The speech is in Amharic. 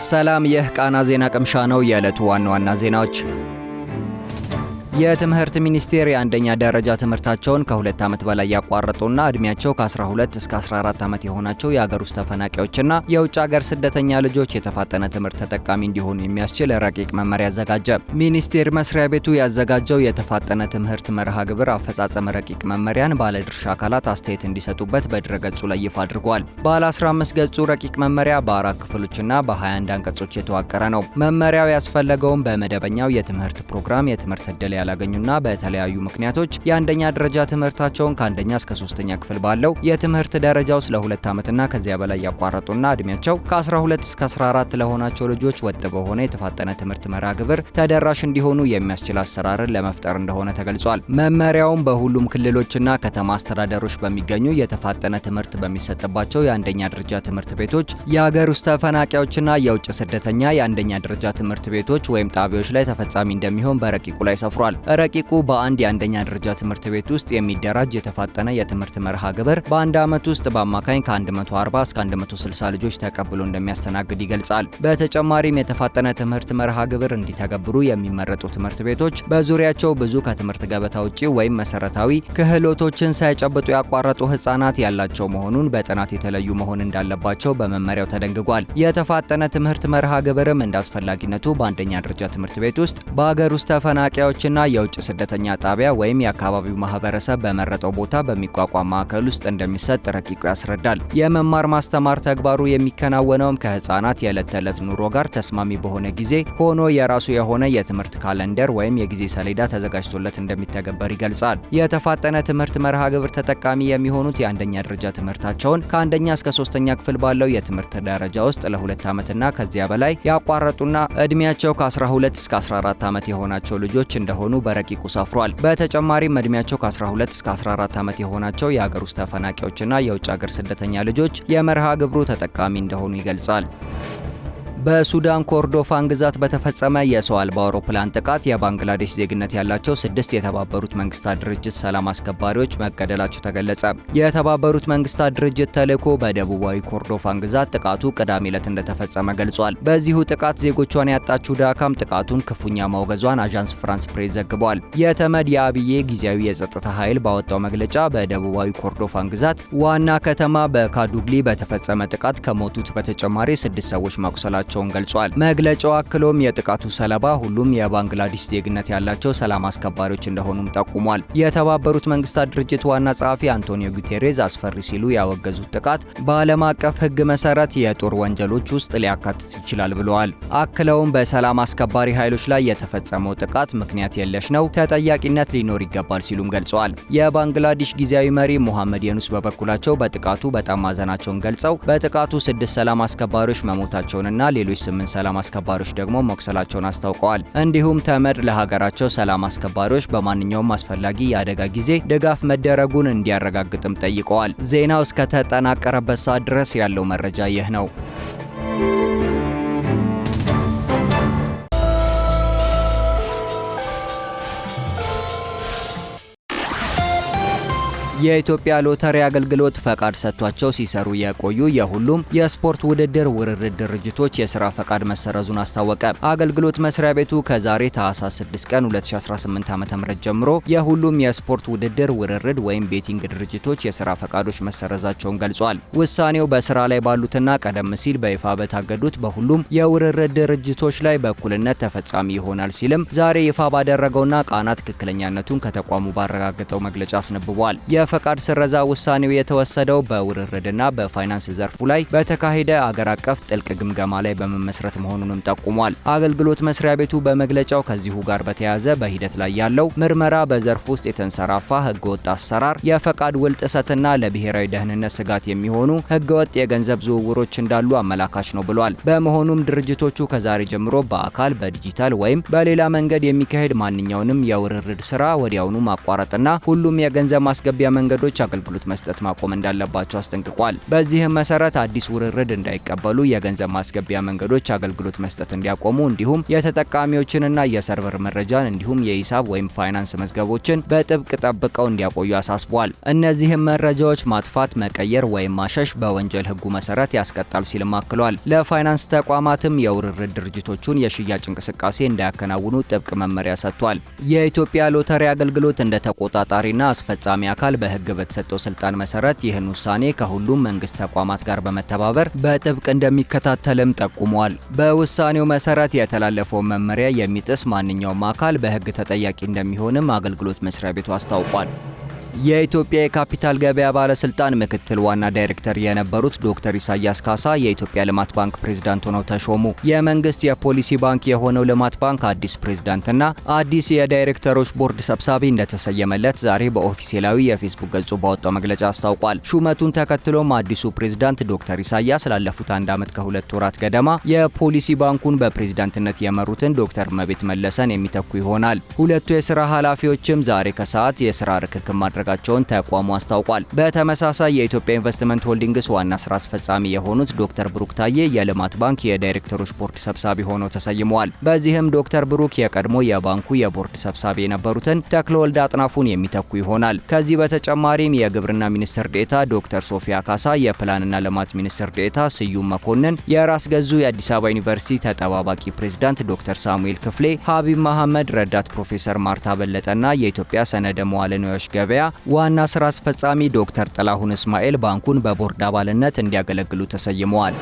ሰላም ይህ ቃና ዜና ቅምሻ ነው። የዕለቱ ዋና ዋና ዜናዎች የትምህርት ሚኒስቴር የአንደኛ ደረጃ ትምህርታቸውን ከ2 ዓመት በላይ ያቋረጡና እድሜያቸው ከ12 እስከ 14 ዓመት የሆናቸው የሀገር ውስጥ ተፈናቃዮችና የውጭ ሀገር ስደተኛ ልጆች የተፋጠነ ትምህርት ተጠቃሚ እንዲሆኑ የሚያስችል ረቂቅ መመሪያ አዘጋጀ። ሚኒስቴር መስሪያ ቤቱ ያዘጋጀው የተፋጠነ ትምህርት መርሃ ግብር አፈጻጸም ረቂቅ መመሪያን ባለድርሻ አካላት አስተያየት እንዲሰጡበት በድረገጹ ላይ ይፋ አድርጓል። ባለ 15 ገጹ ረቂቅ መመሪያ በ4 ክፍሎችና በ21 አንቀጾች የተዋቀረ ነው። መመሪያው ያስፈለገውም በመደበኛው የትምህርት ፕሮግራም የትምህርት ዕድል ያላገኙና በተለያዩ ምክንያቶች የአንደኛ ደረጃ ትምህርታቸውን ከአንደኛ እስከ 3ኛ ክፍል ባለው የትምህርት ደረጃ ውስጥ ለ2 ዓመትና ከዚያ በላይ ያቋረጡና እድሜያቸው ከ12 እስከ 14 ለሆናቸው ልጆች ወጥ በሆነ የተፋጠነ ትምህርት መርሃ ግብር ተደራሽ እንዲሆኑ የሚያስችል አሰራርን ለመፍጠር እንደሆነ ተገልጿል። መመሪያውም በሁሉም ክልሎችና ከተማ አስተዳደሮች በሚገኙ የተፋጠነ ትምህርት በሚሰጥባቸው የአንደኛ ደረጃ ትምህርት ቤቶች፣ የሀገር ውስጥ ተፈናቃዮችና የውጭ ስደተኛ የአንደኛ ደረጃ ትምህርት ቤቶች ወይም ጣቢያዎች ላይ ተፈጻሚ እንደሚሆን በረቂቁ ላይ ሰፍሯል። ረቂቁ በአንድ የአንደኛ ደረጃ ትምህርት ቤት ውስጥ የሚደራጅ የተፋጠነ የትምህርት መርሃ ግብር በአንድ ዓመት ውስጥ በአማካኝ ከ140 እስከ 160 ልጆች ተቀብሎ እንደሚያስተናግድ ይገልጻል። በተጨማሪም የተፋጠነ ትምህርት መርሃ ግብር እንዲተገብሩ የሚመረጡ ትምህርት ቤቶች በዙሪያቸው ብዙ ከትምህርት ገበታ ውጪ ወይም መሰረታዊ ክህሎቶችን ሳይጨብጡ ያቋረጡ ህጻናት ያላቸው መሆኑን በጥናት የተለዩ መሆን እንዳለባቸው በመመሪያው ተደንግጓል። የተፋጠነ ትምህርት መርሃ ግብርም እንዳስፈላጊነቱ በአንደኛ ደረጃ ትምህርት ቤት ውስጥ በሀገር ውስጥ ተፈናቃዮችና የውጭ ስደተኛ ጣቢያ ወይም የአካባቢው ማህበረሰብ በመረጠው ቦታ በሚቋቋም ማዕከል ውስጥ እንደሚሰጥ ረቂቁ ያስረዳል። የመማር ማስተማር ተግባሩ የሚከናወነውም ከህፃናት የዕለት ተዕለት ኑሮ ጋር ተስማሚ በሆነ ጊዜ ሆኖ የራሱ የሆነ የትምህርት ካለንደር ወይም የጊዜ ሰሌዳ ተዘጋጅቶለት እንደሚተገበር ይገልጻል። የተፋጠነ ትምህርት መርሃ ግብር ተጠቃሚ የሚሆኑት የአንደኛ ደረጃ ትምህርታቸውን ከአንደኛ እስከ 3ኛ ክፍል ባለው የትምህርት ደረጃ ውስጥ ለ2 ዓመትና ከዚያ በላይ ያቋረጡና እድሜያቸው ከ12 እስከ 14 ዓመት የሆናቸው ልጆች እንደሆኑ በረቂቁ ሰፍሯል። በተጨማሪም እድሜያቸው ከ12 እስከ 14 ዓመት የሆናቸው የሀገር ውስጥ ተፈናቃዮችና የውጭ ሀገር ስደተኛ ልጆች የመርሃ ግብሩ ተጠቃሚ እንደሆኑ ይገልጻል። በሱዳን ኮርዶፋን ግዛት በተፈጸመ የሰው አልባ አውሮፕላን ጥቃት የባንግላዴሽ ዜግነት ያላቸው 6 የተባበሩት መንግስታት ድርጅት ሰላም አስከባሪዎች መገደላቸው ተገለጸ። የተባበሩት መንግስታት ድርጅት ተልዕኮ በደቡባዊ ኮርዶፋን ግዛት ጥቃቱ ቅዳሜ ዕለት እንደተፈጸመ ገልጿል። በዚሁ ጥቃት ዜጎቿን ያጣችው ዳካም ጥቃቱን ክፉኛ ማውገዟን አዣንስ ፍራንስ ፕሬስ ዘግቧል። የተመድ የአብዬ ጊዜያዊ የጸጥታ ኃይል ባወጣው መግለጫ በደቡባዊ ኮርዶፋን ግዛት ዋና ከተማ በካዱግሊ በተፈጸመ ጥቃት ከሞቱት በተጨማሪ 6 ሰዎች መቁሰላቸው ገልጿል። መግለጫው አክሎም የጥቃቱ ሰለባ ሁሉም የባንግላዴሽ ዜግነት ያላቸው ሰላም አስከባሪዎች እንደሆኑም ጠቁሟል። የተባበሩት መንግስታት ድርጅት ዋና ጸሐፊ አንቶኒዮ ጉቴሬዝ አስፈሪ ሲሉ ያወገዙት ጥቃት በዓለም አቀፍ ሕግ መሰረት የጦር ወንጀሎች ውስጥ ሊያካትት ይችላል ብለዋል። አክለውም በሰላም አስከባሪ ኃይሎች ላይ የተፈጸመው ጥቃት ምክንያት የለሽ ነው፣ ተጠያቂነት ሊኖር ይገባል ሲሉም ገልጸዋል። የባንግላዴሽ ጊዜያዊ መሪ ሙሐመድ የኑስ በበኩላቸው በጥቃቱ በጣም ማዘናቸውን ገልጸው በጥቃቱ 6 ሰላም አስከባሪዎች መሞታቸውንና ሌሎች 8 ሰላም አስከባሪዎች ደግሞ መቁሰላቸውን አስታውቀዋል። እንዲሁም ተመድ ለሀገራቸው ሰላም አስከባሪዎች በማንኛውም አስፈላጊ የአደጋ ጊዜ ድጋፍ መደረጉን እንዲያረጋግጥም ጠይቀዋል። ዜናው እስከተጠናቀረበት ሰዓት ድረስ ያለው መረጃ ይህ ነው። የኢትዮጵያ ሎተሪ አገልግሎት ፈቃድ ሰጥቷቸው ሲሰሩ የቆዩ የሁሉም የስፖርት ውድድር ውርርድ ድርጅቶች የስራ ፈቃድ መሰረዙን አስታወቀ። አገልግሎት መስሪያ ቤቱ ከዛሬ ታህሳስ 6 ቀን 2018 ዓ.ም ጀምሮ የሁሉም የስፖርት ውድድር ውርርድ ወይም ቤቲንግ ድርጅቶች የስራ ፈቃዶች መሰረዛቸውን ገልጿል። ውሳኔው በስራ ላይ ባሉትና ቀደም ሲል በይፋ በታገዱት በሁሉም የውርርድ ድርጅቶች ላይ በእኩልነት ተፈጻሚ ይሆናል ሲልም ዛሬ ይፋ ባደረገውና ቃና ትክክለኛነቱን ከተቋሙ ባረጋገጠው መግለጫ አስነብቧል። የፈቃድ ስረዛ ውሳኔው የተወሰደው በውርርድና በፋይናንስ ዘርፉ ላይ በተካሄደ አገር አቀፍ ጥልቅ ግምገማ ላይ በመመስረት መሆኑንም ጠቁሟል። አገልግሎት መስሪያ ቤቱ በመግለጫው ከዚሁ ጋር በተያያዘ በሂደት ላይ ያለው ምርመራ በዘርፉ ውስጥ የተንሰራፋ ህገወጥ አሰራር፣ የፈቃድ ውል ጥሰትና ለብሔራዊ ደህንነት ስጋት የሚሆኑ ህገወጥ የገንዘብ ዝውውሮች እንዳሉ አመላካች ነው ብሏል። በመሆኑም ድርጅቶቹ ከዛሬ ጀምሮ በአካል በዲጂታል ወይም በሌላ መንገድ የሚካሄድ ማንኛውንም የውርርድ ስራ ወዲያውኑ ማቋረጥና ሁሉም የገንዘብ ማስገቢያ መንገዶች አገልግሎት መስጠት ማቆም እንዳለባቸው አስጠንቅቋል። በዚህም መሰረት አዲስ ውርርድ እንዳይቀበሉ የገንዘብ ማስገቢያ መንገዶች አገልግሎት መስጠት እንዲያቆሙ እንዲሁም የተጠቃሚዎችንና የሰርቨር መረጃን እንዲሁም የሂሳብ ወይም ፋይናንስ መዝገቦችን በጥብቅ ጠብቀው እንዲያቆዩ አሳስቧል። እነዚህም መረጃዎች ማጥፋት፣ መቀየር ወይም ማሸሽ በወንጀል ሕጉ መሰረት ያስቀጣል ሲልም አክሏል። ለፋይናንስ ተቋማትም የውርርድ ድርጅቶቹን የሽያጭ እንቅስቃሴ እንዳያከናውኑ ጥብቅ መመሪያ ሰጥቷል። የኢትዮጵያ ሎተሪ አገልግሎት እንደ ተቆጣጣሪና አስፈጻሚ አካል በሕግ በተሰጠው ስልጣን መሰረት ይህን ውሳኔ ከሁሉም መንግስት ተቋማት ጋር በመተባበር በጥብቅ እንደሚከታተልም ጠቁሟል። በውሳኔው መሰረት የተላለፈውን መመሪያ የሚጥስ ማንኛውም አካል በሕግ ተጠያቂ እንደሚሆንም አገልግሎት መስሪያ ቤቱ አስታውቋል። የኢትዮጵያ የካፒታል ገበያ ባለስልጣን ምክትል ዋና ዳይሬክተር የነበሩት ዶክተር ኢሳያስ ካሳ የኢትዮጵያ ልማት ባንክ ፕሬዝዳንት ሆነው ተሾሙ። የመንግስት የፖሊሲ ባንክ የሆነው ልማት ባንክ አዲስ ፕሬዝዳንትና አዲስ የዳይሬክተሮች ቦርድ ሰብሳቢ እንደተሰየመለት ዛሬ በኦፊሴላዊ የፌስቡክ ገጹ ባወጣው መግለጫ አስታውቋል። ሹመቱን ተከትሎም አዲሱ ፕሬዝዳንት ዶክተር ኢሳያስ ላለፉት 1 ዓመት ከ2 ወራት ገደማ የፖሊሲ ባንኩን በፕሬዝዳንትነት የመሩትን ዶክተር መቤት መለሰን የሚተኩ ይሆናል። ሁለቱ የስራ ኃላፊዎችም ዛሬ ከሰዓት የስራ ርክክብ ማድረግ ጋቸውን ተቋሙ አስታውቋል። በተመሳሳይ የኢትዮጵያ ኢንቨስትመንት ሆልዲንግስ ዋና ስራ አስፈጻሚ የሆኑት ዶክተር ብሩክ ታዬ የልማት ባንክ የዳይሬክተሮች ቦርድ ሰብሳቢ ሆነው ተሰይመዋል። በዚህም ዶክተር ብሩክ የቀድሞ የባንኩ የቦርድ ሰብሳቢ የነበሩትን ተክለወልድ አጥናፉን የሚተኩ ይሆናል። ከዚህ በተጨማሪም የግብርና ሚኒስትር ዴኤታ ዶክተር ሶፊያ ካሳ፣ የፕላንና ልማት ሚኒስትር ዴኤታ ስዩም መኮንን፣ የራስ ገዙ የአዲስ አበባ ዩኒቨርሲቲ ተጠባባቂ ፕሬዝዳንት ዶክተር ሳሙኤል ክፍሌ፣ ሀቢብ መሐመድ፣ ረዳት ፕሮፌሰር ማርታ በለጠና የኢትዮጵያ ሰነደ መዋዕለ ንዋዮች ገበያ ዋና ስራ አስፈጻሚ ዶክተር ጥላሁን እስማኤል ባንኩን በቦርድ አባልነት እንዲያገለግሉ ተሰይመዋል።